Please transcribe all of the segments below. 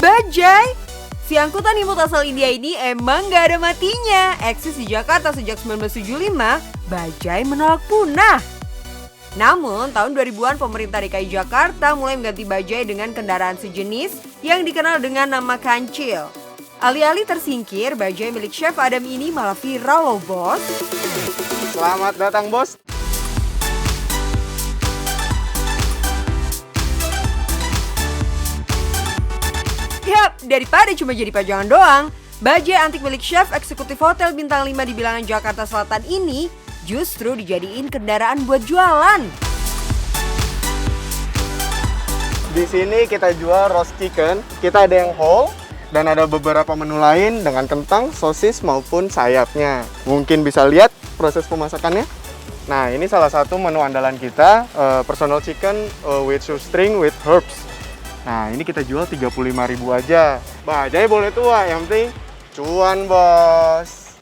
Bajai! Si angkutan imut asal India ini emang gak ada matinya. Eksis di Jakarta sejak 1975, Bajai menolak punah. Namun, tahun 2000-an pemerintah DKI Jakarta mulai mengganti Bajai dengan kendaraan sejenis yang dikenal dengan nama Kancil. Alih-alih tersingkir, Bajai milik Chef Adam ini malah viral loh, bos. Selamat datang, bos. Yap, daripada cuma jadi pajangan doang, Bajai antik milik Chef eksekutif Hotel Bintang 5 di Bilangan Jakarta Selatan ini justru dijadiin kendaraan buat jualan. Di sini kita jual roast chicken. Kita ada yang whole dan ada beberapa menu lain dengan kentang, sosis maupun sayapnya. Mungkin bisa lihat proses pemasakannya. Nah, ini salah satu menu andalan kita, personal chicken with shoestring with herbs. Nah, ini kita jual 35.000 aja. Bajai boleh tua, yang penting cuan, bos.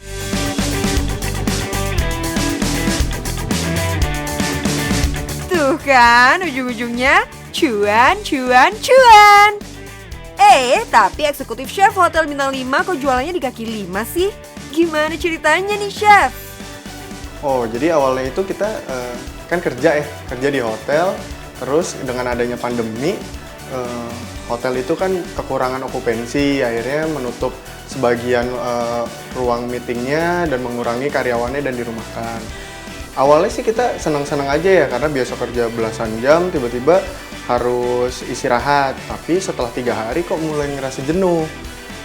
Tuh kan, ujung-ujungnya cuan. Tapi eksekutif Chef Hotel Bintang 5 kok jualannya di kaki 5 sih? Gimana ceritanya nih, Chef? Oh, jadi awalnya itu kita kan kerja di hotel. Terus dengan adanya pandemi, hotel itu kan kekurangan okupansi, akhirnya menutup sebagian ruang meetingnya dan mengurangi karyawannya dan dirumahkan. Awalnya sih kita senang-senang aja ya, karena biasa kerja belasan jam, tiba-tiba harus istirahat. Tapi setelah 3 hari kok mulai ngerasa jenuh.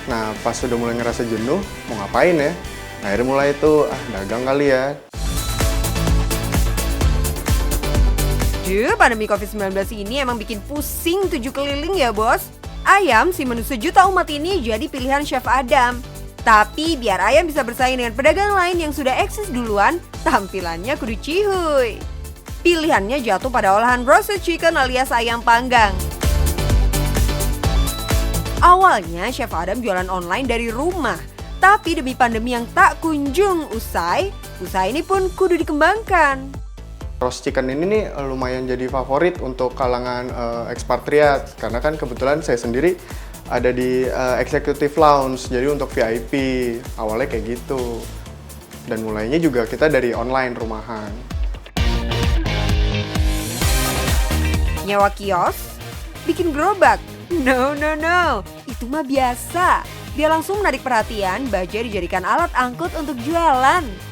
Nah, pas sudah mulai ngerasa jenuh, mau ngapain ya? Akhirnya mulai itu, dagang kali ya. Pandemi COVID-19 ini emang bikin pusing 7 keliling ya, bos. Ayam, si menu sejuta umat ini jadi pilihan Chef Adam. Tapi biar ayam bisa bersaing dengan pedagang lain yang sudah eksis duluan, tampilannya kudu cihuy. Pilihannya jatuh pada olahan roasted chicken alias ayam panggang. Awalnya Chef Adam jualan online dari rumah. Tapi demi pandemi yang tak kunjung usai, usaha ini pun kudu dikembangkan. Roast chicken ini nih lumayan jadi favorit untuk kalangan ekspatriat, karena kan kebetulan saya sendiri ada di executive lounge, jadi untuk VIP awalnya kayak gitu. Dan mulainya juga kita dari online rumahan. Nyewa kios? Bikin gerobak? No, itu mah biasa. Dia langsung menarik perhatian, Bajai dijadikan alat angkut untuk jualan.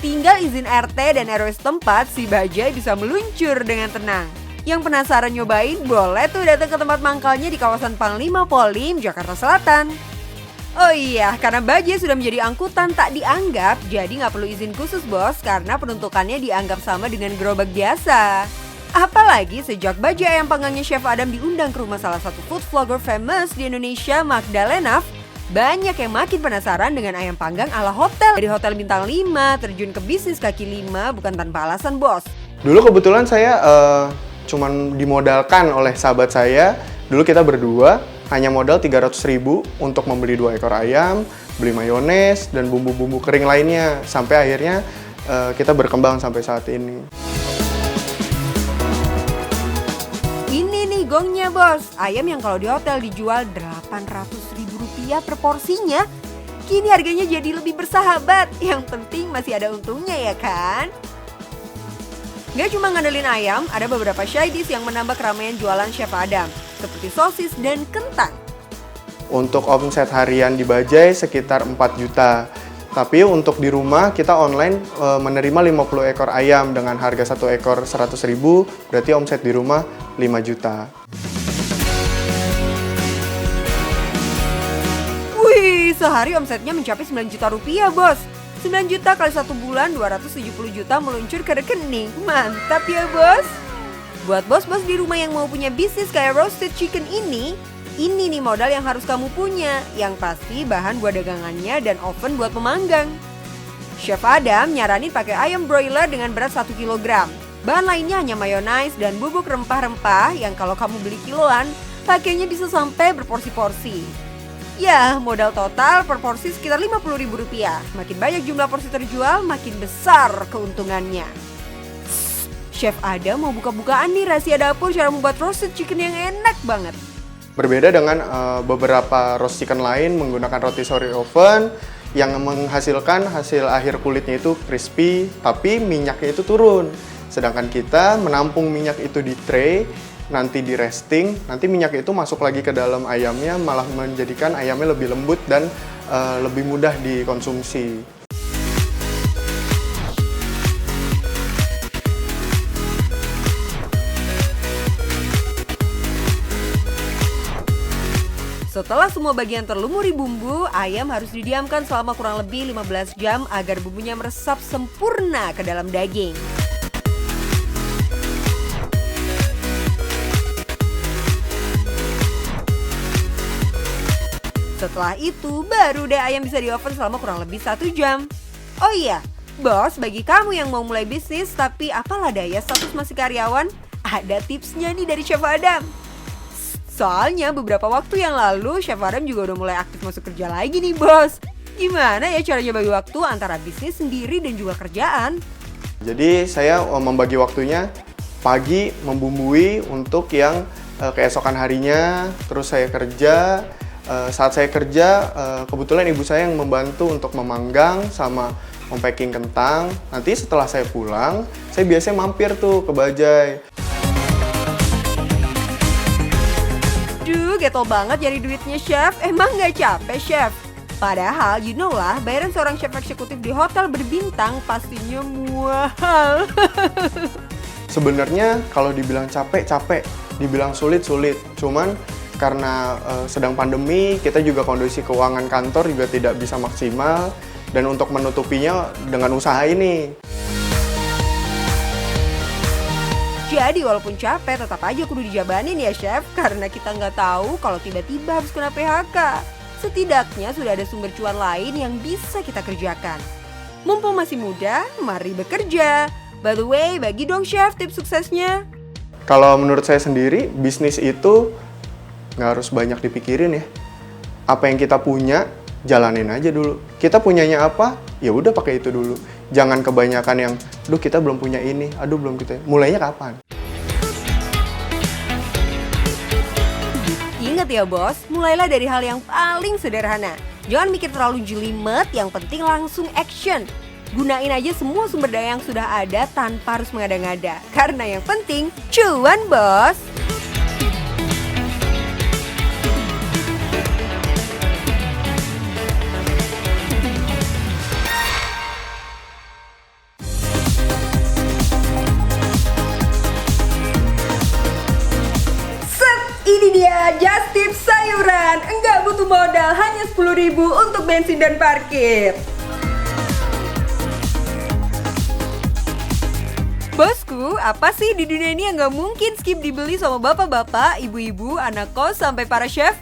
Tinggal izin RT dan RW setempat, si Bajai bisa meluncur dengan tenang. Yang penasaran nyobain, boleh tuh datang ke tempat mangkalnya di kawasan Panglima Polim, Jakarta Selatan. Oh iya, karena Bajai sudah menjadi angkutan tak dianggap, jadi nggak perlu izin khusus, bos, karena penuntukannya dianggap sama dengan gerobak biasa. Apalagi sejak Bajai ayam panggangnya Chef Adam diundang ke rumah salah satu food vlogger famous di Indonesia, Magdalena, banyak yang makin penasaran dengan ayam panggang ala hotel. Dari Hotel Bintang 5 terjun ke bisnis kaki 5 bukan tanpa alasan, bos. Dulu kebetulan saya cuman dimodalkan oleh sahabat saya. Dulu kita berdua hanya modal 300.000 untuk membeli 2 ekor ayam, beli mayones dan bumbu-bumbu kering lainnya. Sampai akhirnya kita berkembang sampai saat ini. Ini nih gongnya, bos. Ayam yang kalau di hotel dijual Rp800.000 per porsinya, kini harganya jadi lebih bersahabat. Yang penting masih ada untungnya ya kan? Gak cuma ngandelin ayam, ada beberapa side dish yang menambah keramaian jualan Chef Adam, seperti sosis dan kentang. Untuk omset harian di Bajai sekitar 4 juta. Tapi untuk di rumah kita online menerima 50 ekor ayam dengan harga 1 ekor 100.000, berarti omset di rumah 5 juta. Wih, sehari omsetnya mencapai 9 juta rupiah, bos. 9 juta kali 1 bulan, 270 juta meluncur ke rekening. Mantap ya, bos. Buat bos-bos di rumah yang mau punya bisnis kayak roasted chicken ini nih modal yang harus kamu punya. Yang pasti bahan buat dagangannya dan oven buat pemanggang. Chef Adam nyaranin pakai ayam broiler dengan berat 1 kg. Bahan lainnya hanya mayonaise dan bubuk rempah-rempah yang kalau kamu beli kiloan, pakainya bisa sampai berporsi-porsi. Ya, modal total per porsi sekitar Rp50.000. Makin banyak jumlah porsi terjual, makin besar keuntungannya. Chef Adam mau buka-bukaan nih rahasia dapur cara membuat roasted chicken yang enak banget. Berbeda dengan beberapa roast chicken lain menggunakan rotisserie oven yang menghasilkan hasil akhir kulitnya itu crispy, tapi minyaknya itu turun. Sedangkan kita menampung minyak itu di tray, nanti di resting, nanti minyak itu masuk lagi ke dalam ayamnya, malah menjadikan ayamnya lebih lembut dan lebih mudah dikonsumsi. Setelah semua bagian terlumuri bumbu, ayam harus didiamkan selama kurang lebih 15 jam agar bumbunya meresap sempurna ke dalam daging. Setelah itu, baru deh ayam bisa di oven selama kurang lebih 1 jam. Oh iya, bos, bagi kamu yang mau mulai bisnis tapi apalah daya status masih karyawan, ada tipsnya nih dari Chef Adam. Soalnya beberapa waktu yang lalu Chef Adam juga udah mulai aktif masuk kerja lagi nih bos. Gimana ya caranya bagi waktu antara bisnis sendiri dan juga kerjaan? Jadi saya membagi waktunya pagi membumbui untuk yang keesokan harinya, terus saya kerja. Saat saya kerja, kebetulan ibu saya yang membantu untuk memanggang sama mempacking kentang. Nanti setelah saya pulang, saya biasanya mampir tuh ke Bajai. Duh, getol banget nyari duitnya chef. Emang nggak capek chef? Padahal, you know lah, bayaran seorang chef eksekutif di hotel berbintang pastinya mahal. Sebenarnya kalau dibilang capek, dibilang sulit. Cuman karena sedang pandemi, kita juga kondisi keuangan kantor juga tidak bisa maksimal. Dan untuk menutupinya dengan usaha ini. Jadi walaupun capek tetap aja kudu dijabanin ya chef, karena kita nggak tahu kalau tiba-tiba harus kena PHK. Setidaknya sudah ada sumber cuan lain yang bisa kita kerjakan. Mumpung masih muda, mari bekerja. By the way, bagi dong chef tips suksesnya. Kalau menurut saya sendiri, bisnis itu nggak harus banyak dipikirin ya. Apa yang kita punya, jalanin aja dulu. Kita punyanya apa, ya udah pakai itu dulu. Jangan kebanyakan yang, aduh kita belum punya ini, aduh belum kita. Mulainya kapan? Ingat ya bos, mulailah dari hal yang paling sederhana. Jangan mikir terlalu jelimet, yang penting langsung action. Gunain aja semua sumber daya yang sudah ada tanpa harus mengada-ngada. Karena yang penting, cuan bos! Ini dia Just Tips sayuran. Enggak butuh modal, hanya 10.000 untuk bensin dan parkir. Bosku, apa sih di dunia ini yang gak mungkin skip dibeli sama bapak-bapak, ibu-ibu, anak kos, sampai para chef?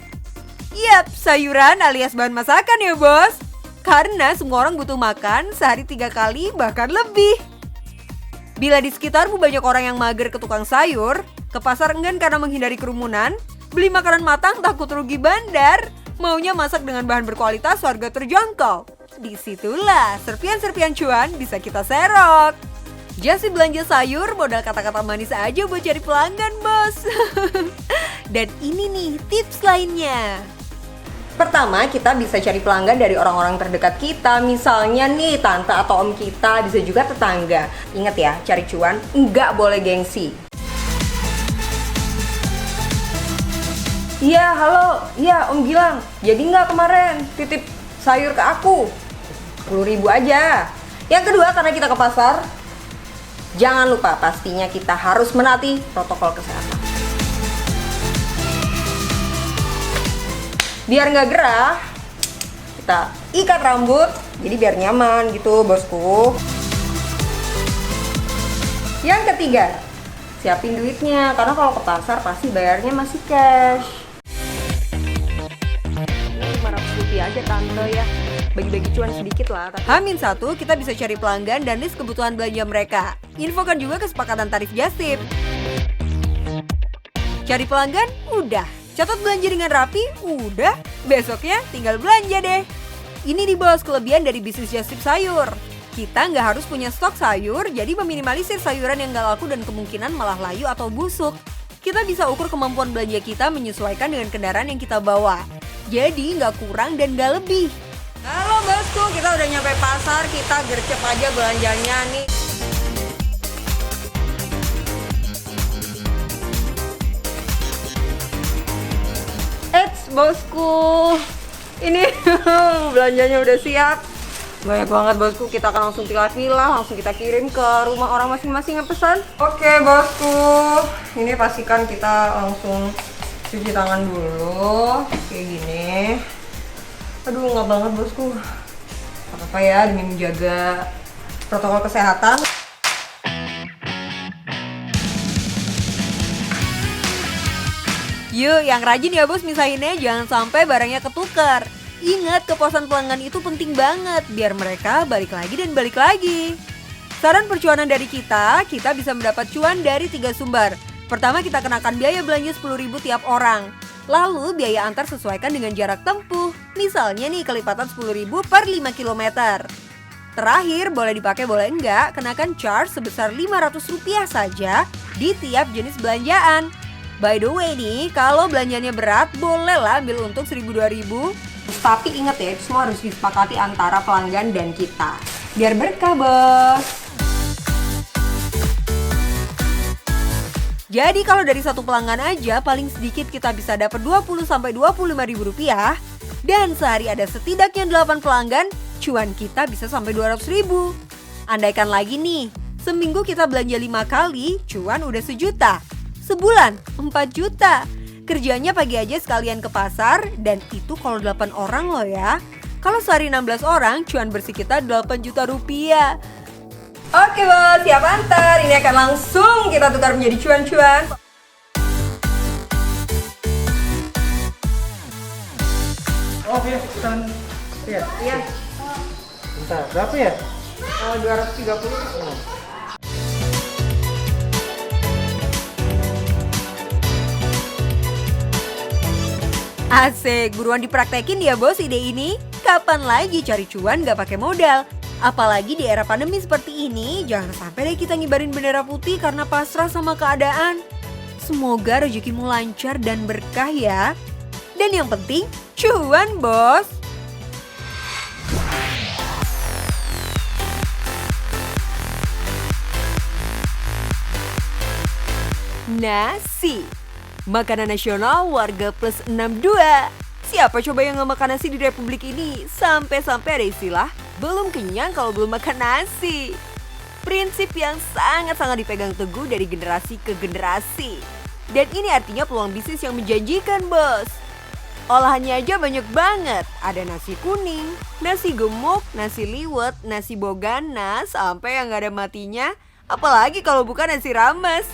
Yap, sayuran alias bahan masakan ya bos. Karena semua orang butuh makan sehari 3 kali bahkan lebih. Bila di sekitarmu banyak orang yang mager ke tukang sayur, ke pasar enggan karena menghindari kerumunan, beli makanan matang takut rugi bandar, maunya masak dengan bahan berkualitas harga terjangkau. Disitulah serpian-serpian cuan bisa kita serok. Just belanja sayur modal kata-kata manis aja buat cari pelanggan bos. Dan ini nih tips lainnya. Pertama, kita bisa cari pelanggan dari orang-orang terdekat kita. Misalnya nih, tante atau om kita, bisa juga tetangga. Ingat ya, cari cuan nggak boleh gengsi. Iya, halo. Iya, Om Gilang. Jadi nggak kemarin titip sayur ke aku? 10.000 aja. Yang kedua, karena kita ke pasar, jangan lupa pastinya kita harus menaati protokol kesehatan. Biar nggak gerah, kita ikat rambut, jadi biar nyaman gitu bosku. Yang ketiga, siapin duitnya, karena kalau ke pasar pasti bayarnya masih cash. 500 rupiah aja tante ya, bagi-bagi cuan sedikit lah. H-1 kita bisa cari pelanggan dan list kebutuhan belanja mereka. Infokan juga kesepakatan tarif Justip. Cari pelanggan? Udah. Catat belanja dengan rapi? Udah. Besoknya tinggal belanja deh. Ini nih bos kelebihan dari bisnis Justip sayur. Kita nggak harus punya stok sayur, jadi meminimalisir sayuran yang nggak laku dan kemungkinan malah layu atau busuk. Kita bisa ukur kemampuan belanja kita menyesuaikan dengan kendaraan yang kita bawa. Jadi nggak kurang dan nggak lebih. Halo bosku, kita udah nyampe pasar, kita gercep aja belanjanya nih. Eits bosku, ini belanjanya udah siap. Banyak banget bosku, kita akan langsung pilah-pilah, langsung kita kirim ke rumah orang masing-masing yang pesan. Oke bosku, ini pastikan kita langsung cuci tangan dulu, kayak gini. Aduh nggak banget bosku, apa-apa ya demi menjaga protokol kesehatan. Yuk yang rajin ya bos misahinnya, jangan sampai barangnya ketukar. Ingat, kepuasan pelanggan itu penting banget biar mereka balik lagi dan balik lagi. Saran percuanan dari kita bisa mendapat cuan dari 3 sumber. Pertama, kita kenakan biaya belanja 10.000 tiap orang. Lalu biaya antar sesuaikan dengan jarak tempuh. Misalnya nih kelipatan 10.000 per 5 km. Terakhir, boleh dipakai boleh enggak, kenakan charge sebesar Rp500 saja di tiap jenis belanjaan. By the way nih, kalau belanjanya berat, bolehlah ambil untung 1.000-2.000. Tapi ingat ya, itu semua harus disepakati antara pelanggan dan kita. Biar berkah, bos. Jadi kalau dari satu pelanggan aja, paling sedikit kita bisa dapat Rp20-25.000. Dan sehari ada setidaknya 8 pelanggan, cuan kita bisa sampai Rp200.000. Andaikan lagi nih, seminggu kita belanja 5 kali, cuan udah 1 juta. Sebulan, 4 juta. Kerjanya pagi aja sekalian ke pasar, dan itu kalau 8 orang loh ya. Kalau sehari 16 orang, cuan bersih kita Rp8 juta. Oke bos, siap antar. Ini akan langsung kita tukar menjadi cuan-cuan. Oh iya, pesan. Iya. Iya. Bentar, berapa ya? 230. Asik, buruan dipraktekin ya bos ide ini. Kapan lagi cari cuan gak pakai modal? Apalagi di era pandemi seperti ini, jangan sampai deh kita ngibarin bendera putih karena pasrah sama keadaan. Semoga rezekimu lancar dan berkah ya. Dan yang penting, cuan bos. Nasi, makanan nasional warga plus 62. Siapa coba yang gak makan nasi di Republik ini? Sampai-sampai ada istilah, belum kenyang kalau belum makan nasi. Prinsip yang sangat-sangat dipegang teguh dari generasi ke generasi. Dan ini artinya peluang bisnis yang menjanjikan bos. Olahannya aja banyak banget. Ada nasi kuning, nasi gemuk, nasi liwet, nasi bogana, sampai yang gak ada matinya. Apalagi kalau bukan nasi rames.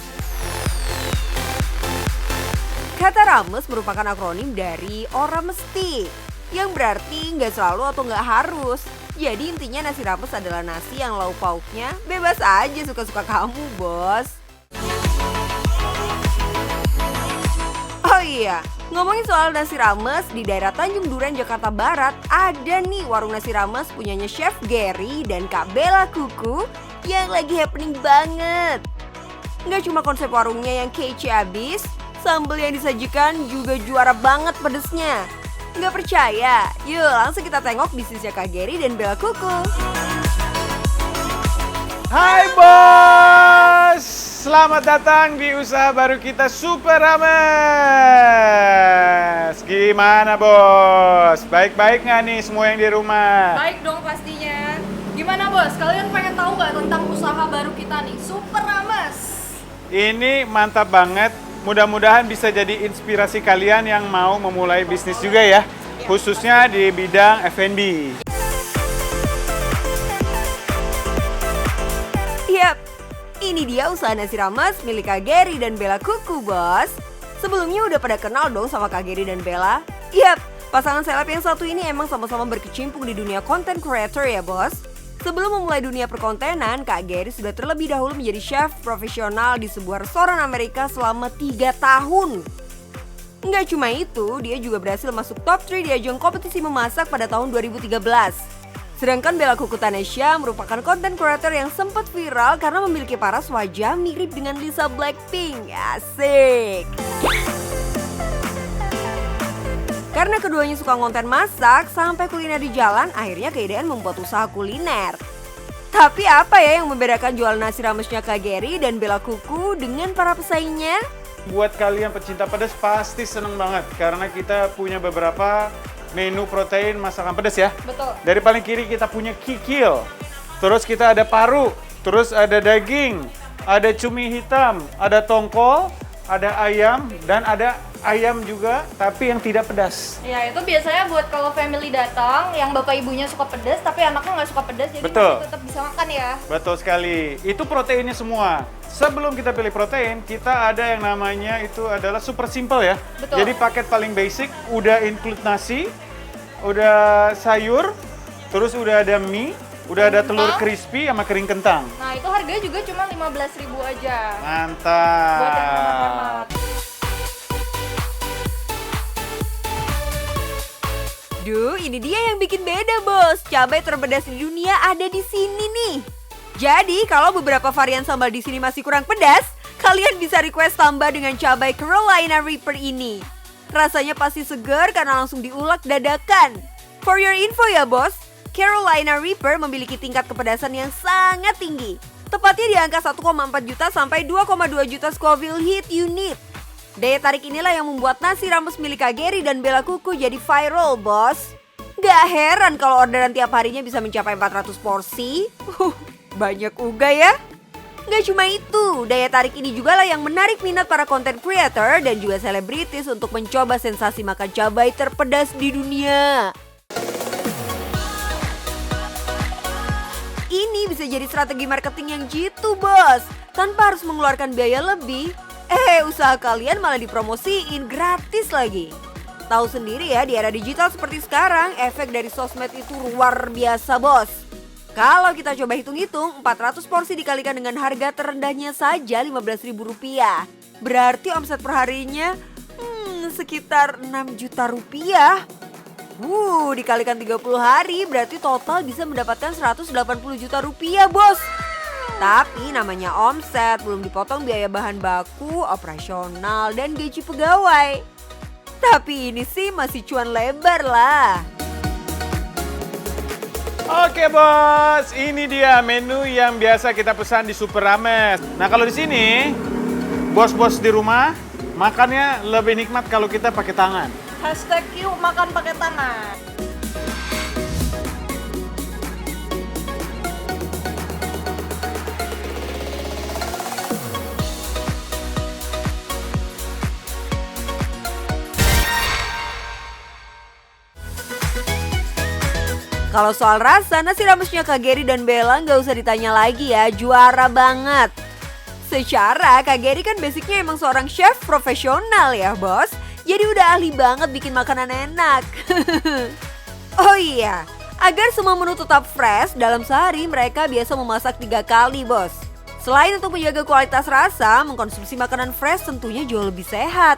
Kata rames merupakan akronim dari orang mesti, yang berarti nggak selalu atau nggak harus. Jadi intinya nasi rames adalah nasi yang lauk pauknya bebas aja, suka-suka kamu bos. Oh iya, ngomongin soal nasi rames, di daerah Tanjung Duren, Jakarta Barat, ada nih warung nasi rames punyanya Chef Gary dan Kak Bella Kuku yang lagi happening banget. Nggak cuma konsep warungnya yang kece abis, sambal yang disajikan juga juara banget pedesnya. Nggak percaya? Yuk langsung kita tengok bisnisnya Kak Gary dan Bella Kuku. Hai bos, selamat datang di usaha baru kita Super Rames. Gimana bos? Baik-baik nggak nih semua yang di rumah? Baik dong pastinya. Gimana bos? Kalian pengen tahu nggak tentang usaha baru kita nih, Super Rames? Ini mantap banget. Mudah-mudahan bisa jadi inspirasi kalian yang mau memulai bisnis juga ya, khususnya di bidang F&B. Yap, ini dia usaha nasi rames milik Kak Gary dan Bella Kuku bos. Sebelumnya udah pada kenal dong sama Kak Gary dan Bella? Yap, pasangan seleb yang satu ini emang sama-sama berkecimpung di dunia content creator ya bos. Sebelum memulai dunia perkontenan, Kak Gary sudah terlebih dahulu menjadi chef profesional di sebuah restoran Amerika selama 3 tahun. Nggak cuma itu, dia juga berhasil masuk top 3 di ajang kompetisi memasak pada tahun 2013. Sedangkan Bella Kukutanesha merupakan konten creator yang sempat viral karena memiliki paras wajah mirip dengan Lisa Blackpink. Asik! Karena keduanya suka konten masak sampai kuliner di jalan, akhirnya keidean membuat usaha kuliner. Tapi apa ya yang membedakan jual nasi ramesnya Kak Gary dan Bella Kuku dengan para pesaingnya? Buat kalian pecinta pedas pasti seneng banget karena kita punya beberapa menu protein masakan pedas ya. Betul. Dari paling kiri kita punya kikil, terus kita ada paru, terus ada daging, ada cumi hitam, ada tongkol, ada ayam, dan ada ayam juga tapi yang tidak pedas. Ya itu biasanya buat kalau family datang yang bapak ibunya suka pedas tapi anaknya nggak suka pedas, jadi Betul. masih tetap bisa makan ya. Betul sekali, itu proteinnya semua. Sebelum kita pilih protein, kita ada yang namanya itu adalah super simple ya. Betul. Jadi paket paling basic, udah include nasi, udah sayur, terus udah ada mie, udah ada telur Kentang. crispy sama kering kentang. Nah itu harganya juga cuma 15.000 aja. Mantap. Buat yang hemat-hemat. Duh, ini dia yang bikin beda, Bos. Cabai terpedas di dunia ada di sini nih. Jadi, kalau beberapa varian sambal di sini masih kurang pedas, kalian bisa request tambah dengan cabai Carolina Reaper ini. Rasanya pasti segar karena langsung diulek dadakan. For your info ya, Bos, Carolina Reaper memiliki tingkat kepedasan yang sangat tinggi. Tepatnya di angka 1,4 juta sampai 2,2 juta Scoville heat unit. Daya tarik inilah yang membuat nasi rames milik Kak Gary dan Bella Kuku jadi viral, Bos. Gak heran kalau orderan tiap harinya bisa mencapai 400 porsi. Banyak uga ya. Gak cuma itu, daya tarik ini juga lah yang menarik minat para content creator dan juga selebritis untuk mencoba sensasi makan cabai terpedas di dunia. Ini bisa jadi strategi marketing yang jitu, Bos. Tanpa harus mengeluarkan biaya lebih, usaha kalian malah dipromosiin gratis lagi. Tahu sendiri ya, di era digital seperti sekarang, efek dari sosmed itu luar biasa, Bos. Kalau kita coba hitung-hitung, 400 porsi dikalikan dengan harga terendahnya saja Rp15.000. Berarti omset perharinya sekitar 6 juta rupiah. Dikalikan 30 hari berarti total bisa mendapatkan 180 juta rupiah, Bos. Tapi namanya omset, belum dipotong biaya bahan baku, operasional, dan gaji pegawai. Tapi ini sih masih cuan lebar lah. Oke bos, ini dia menu yang biasa kita pesan di Super Rames. Nah kalau di sini, bos-bos di rumah makannya lebih nikmat kalau kita pakai tangan. #yuk makan pakai tangan. Kalau soal rasa, nasi ramesnya Kak Gary dan Bella nggak usah ditanya lagi ya, juara banget. Secara Kak Gary kan basicnya emang seorang chef profesional ya, Bos. Jadi udah ahli banget bikin makanan enak. Oh iya, agar semua menu tetap fresh, dalam sehari mereka biasa memasak 3 kali, Bos. Selain untuk menjaga kualitas rasa, mengkonsumsi makanan fresh tentunya jauh lebih sehat.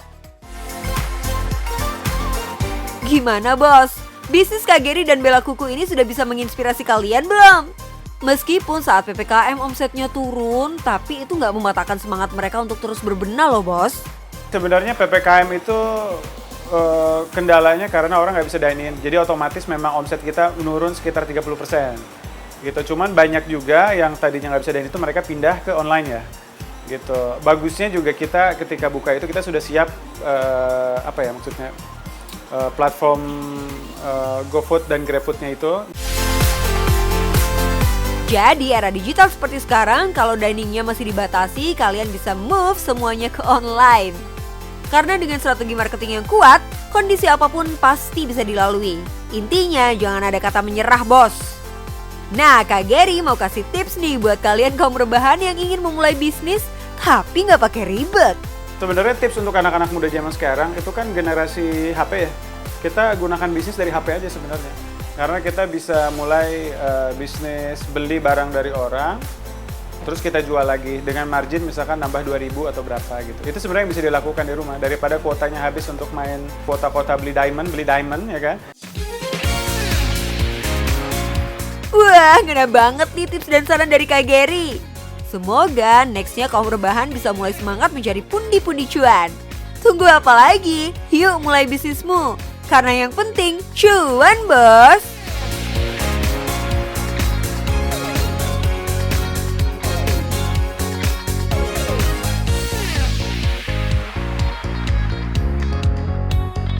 Gimana, Bos? Bisnis Kak Gary dan Bella Kuku ini sudah bisa menginspirasi kalian belum? Meskipun saat PPKM omsetnya turun, tapi itu nggak mematahkan semangat mereka untuk terus berbenah loh, Bos. Sebenarnya PPKM itu kendalanya karena orang nggak bisa dine in. Jadi otomatis memang omset kita menurun sekitar 30%. Gitu. Cuman banyak juga yang tadinya nggak bisa dine in itu mereka pindah ke online ya. Gitu. Bagusnya juga kita ketika buka itu kita sudah siap platform GoFood dan GrabFood-nya itu. Jadi era digital seperti sekarang, kalau diningnya masih dibatasi, kalian bisa move semuanya ke online. Karena dengan strategi marketing yang kuat, kondisi apapun pasti bisa dilalui. Intinya jangan ada kata menyerah, Bos. Nah, Kak Gary mau kasih tips nih buat kalian kaum rebahan yang ingin memulai bisnis tapi nggak pakai ribet. Sebenarnya tips untuk anak-anak muda zaman sekarang itu kan generasi HP ya. Kita gunakan bisnis dari HP aja sebenarnya. Karena kita bisa mulai bisnis beli barang dari orang, terus kita jual lagi dengan margin misalkan nambah 2.000 atau berapa gitu. Itu sebenarnya yang bisa dilakukan di rumah daripada kuotanya habis untuk main kuota-kuota beli diamond ya kan. Wah, ngena banget nih tips dan saran dari Kak Gary. Semoga nextnya kaum rebahan bisa mulai semangat mencari pundi-pundi cuan. Tunggu apa lagi? Yuk mulai bisnismu. Karena yang penting cuan, bos.